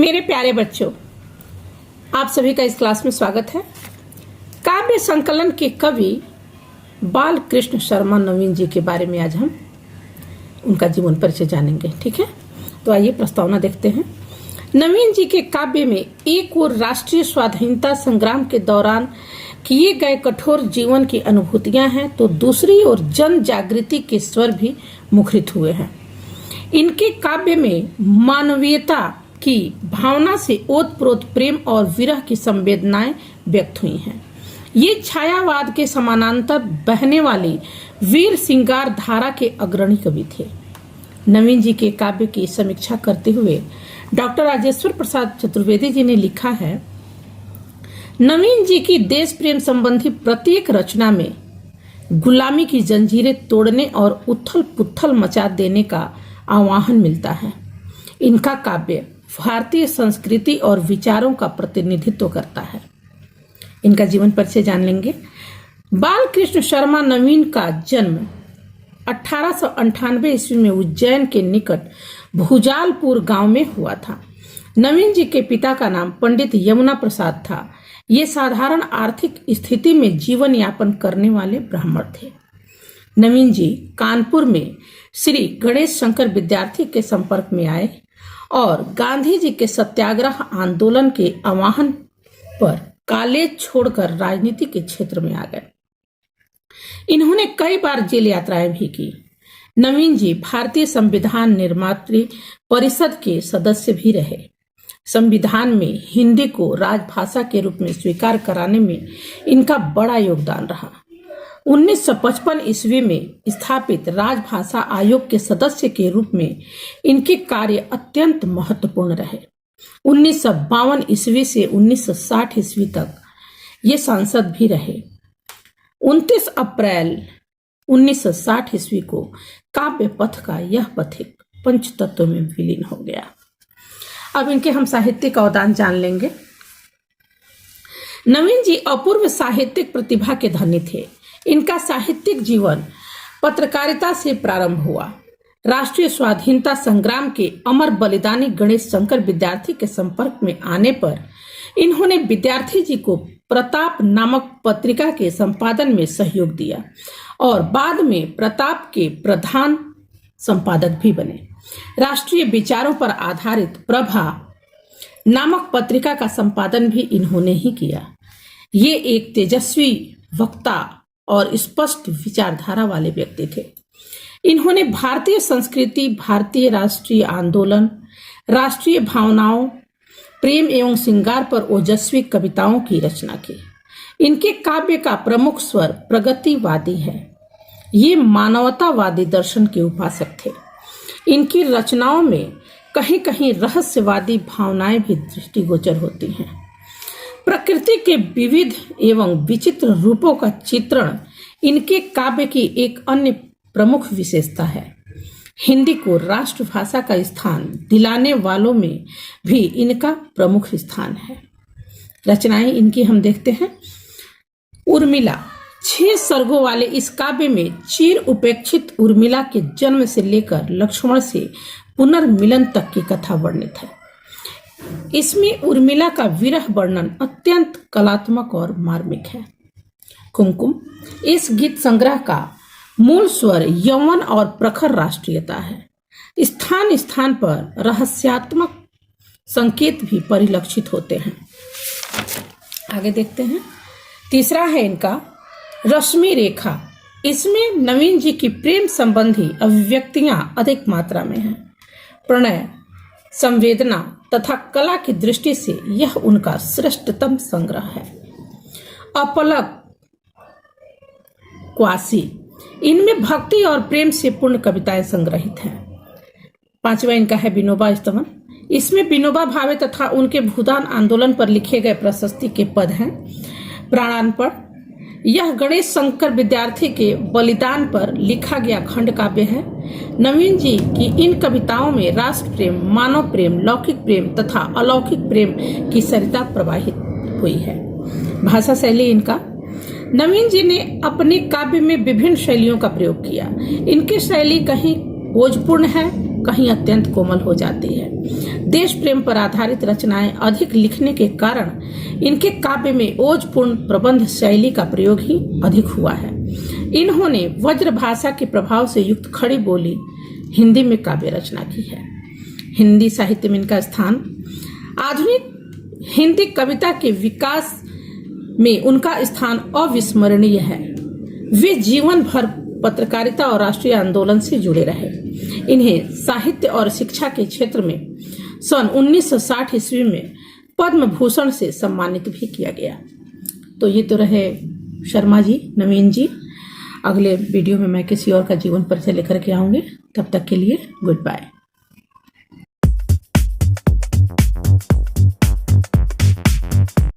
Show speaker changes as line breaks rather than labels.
मेरे प्यारे बच्चों, आप सभी का इस क्लास में स्वागत है। काव्य संकलन के कवि बाल कृष्ण शर्मा नवीन जी के बारे में आज हम उनका जीवन परिचय जानेंगे। ठीक है, तो आइए प्रस्तावना देखते हैं। नवीन जी के काव्य में एक ओर राष्ट्रीय स्वाधीनता संग्राम के दौरान किए गए कठोर जीवन की अनुभूतियां हैं, तो दूसरी ओर जन जागृति के स्वर भी मुखरित हुए हैं। इनके काव्य में मानवीयता की भावना से ओतप्रोत प्रेम और विरह की संवेदनाएं व्यक्त हुई हैं। ये छायावाद के समानांतर बहने वाली वीर सिंगार धारा के अग्रणी कवि थे। नवीन जी के काव्य की समीक्षा करते हुए डॉक्टर राजेश्वर प्रसाद चतुर्वेदी जी ने लिखा है, नवीन जी की देश प्रेम संबंधी प्रत्येक रचना में गुलामी की जंजीरें तोड़ने और उथल पुथल मचा देने का आह्वान मिलता है। इनका काव्य भारतीय संस्कृति और विचारों का प्रतिनिधित्व करता है। इनका जीवन परिचय जान लेंगे। बाल कृष्ण शर्मा नवीन का जन्म 1898 ईस्वी में उज्जैन के निकट भूजालपुर गांव में हुआ था। नवीन जी के पिता का नाम पंडित यमुना प्रसाद था। ये साधारण आर्थिक स्थिति में जीवन यापन करने वाले ब्राह्मण थे। नवीन जी कानपुर में श्री गणेश शंकर विद्यार्थी के संपर्क में आए और गांधी जी के सत्याग्रह आंदोलन के आह्वान पर कॉलेज छोड़कर राजनीति के क्षेत्र में आ गए। इन्होंने कई बार जेल यात्राएं भी की। नवीन जी भारतीय संविधान निर्मात्री परिषद के सदस्य भी रहे। संविधान में हिंदी को राजभाषा के रूप में स्वीकार कराने में इनका बड़ा योगदान रहा। 1955 ईस्वी में स्थापित राजभाषा आयोग के सदस्य के रूप में इनके कार्य अत्यंत महत्वपूर्ण रहे। 1952 ईस्वी से 1960 ईस्वी तक ये सांसद भी रहे। 29 अप्रैल 1960 ईस्वी को काव्य पथ का यह पथिक पंचतत्व में विलीन हो गया। अब इनके हम साहित्यिक अवदान जान लेंगे। नवीन जी अपूर्व साहित्यिक प्रतिभा के धनी थे। इनका साहित्यिक जीवन पत्रकारिता से प्रारंभ हुआ। राष्ट्रीय स्वाधीनता संग्राम के अमर बलिदानी गणेश शंकर विद्यार्थी के संपर्क में आने पर इन्होंने विद्यार्थी जी को प्रताप नामक पत्रिका के संपादन में सहयोग दिया और बाद में प्रताप के प्रधान संपादक भी बने। राष्ट्रीय विचारों पर आधारित प्रभा नामक पत्रिका का संपादन भी इन्होंने ही किया। ये एक तेजस्वी वक्ता और स्पष्ट विचारधारा वाले व्यक्ति थे। इन्होंने भारतीय संस्कृति, भारतीय राष्ट्रीय आंदोलन, राष्ट्रीय भावनाओं, प्रेम एवं श्रृंगार पर ओजस्वी कविताओं की रचना की। इनके काव्य का प्रमुख स्वर प्रगतिवादी है। ये मानवतावादी दर्शन के उपासक थे। इनकी रचनाओं में कहीं कहीं रहस्यवादी भावनाएं भी दृष्टिगोचर होती हैं। प्रकृति के विविध एवं विचित्र रूपों का चित्रण इनके काव्य की एक अन्य प्रमुख विशेषता है। हिंदी को राष्ट्रभाषा का स्थान दिलाने वालों में भी इनका प्रमुख स्थान है। रचनाएं इनकी हम देखते हैं। उर्मिला 6 सर्गों वाले इस काव्य में चिर उपेक्षित उर्मिला के जन्म से लेकर लक्ष्मण से पुनर्मिलन तक की कथा वर्णित है। इसमें उर्मिला का विरह वर्णन अत्यंत कलात्मक और मार्मिक है। कुमकुम इस गीत संग्रह का मूल स्वर यौवन और प्रखर राष्ट्रीयता है। स्थान स्थान पर रहस्यात्मक संकेत भी परिलक्षित होते हैं। आगे देखते हैं। तीसरा है इनका रश्मि रेखा। इसमें नवीन जी की प्रेम संबंधी अभिव्यक्तियां अधिक मात्रा में हैं। प्रणय, संवेदना तथा कला की दृष्टि से यह उनका श्रेष्ठतम संग्रह है। अपलक, क्वासी, इनमें भक्ति और प्रेम से पूर्ण कविताएं संग्रहित हैं। 5वां इनका है विनोबा स्तवन। इसमें विनोबा भावे तथा उनके भूदान आंदोलन पर लिखे गए प्रशस्ति के पद हैं। प्राणार्पण, यह गणेश शंकर विद्यार्थी के बलिदान पर लिखा गया खंड काव्य है। नवीन जी की इन कविताओं में राष्ट्र प्रेम, मानव प्रेम, लौकिक प्रेम तथा अलौकिक प्रेम की सरिता प्रवाहित हुई है। भाषा शैली इनका, नवीन जी ने अपने काव्य में विभिन्न शैलियों का प्रयोग किया। इनकी शैली कहीं ओजपूर्ण है, कहीं अत्यंत कोमल हो जाती है। देश प्रेम पर आधारित रचनाएं अधिक लिखने के कारण इनके काव्य में ओजपूर्ण प्रबंध शैली का प्रयोग ही अधिक हुआ है। इन्होंने वज्र भाषा के प्रभाव से युक्त खड़ी बोली हिंदी में काव्य रचना की है। हिंदी साहित्य में इनका स्थान आधुनिक हिंदी कविता के विकास में उनका स्थान अविस्मरणीय है। वे जीवन भर पत्रकारिता और राष्ट्रीय आंदोलन से जुड़े रहे। इन्हें साहित्य और शिक्षा के क्षेत्र में सन 1960 ईस्वी में पद्म भूषण से सम्मानित भी किया गया। तो ये तो रहे शर्मा जी, नवीन जी। अगले वीडियो में मैं किसी और का जीवन परिचय लेकर के आऊंगी। तब तक के लिए गुड बाय।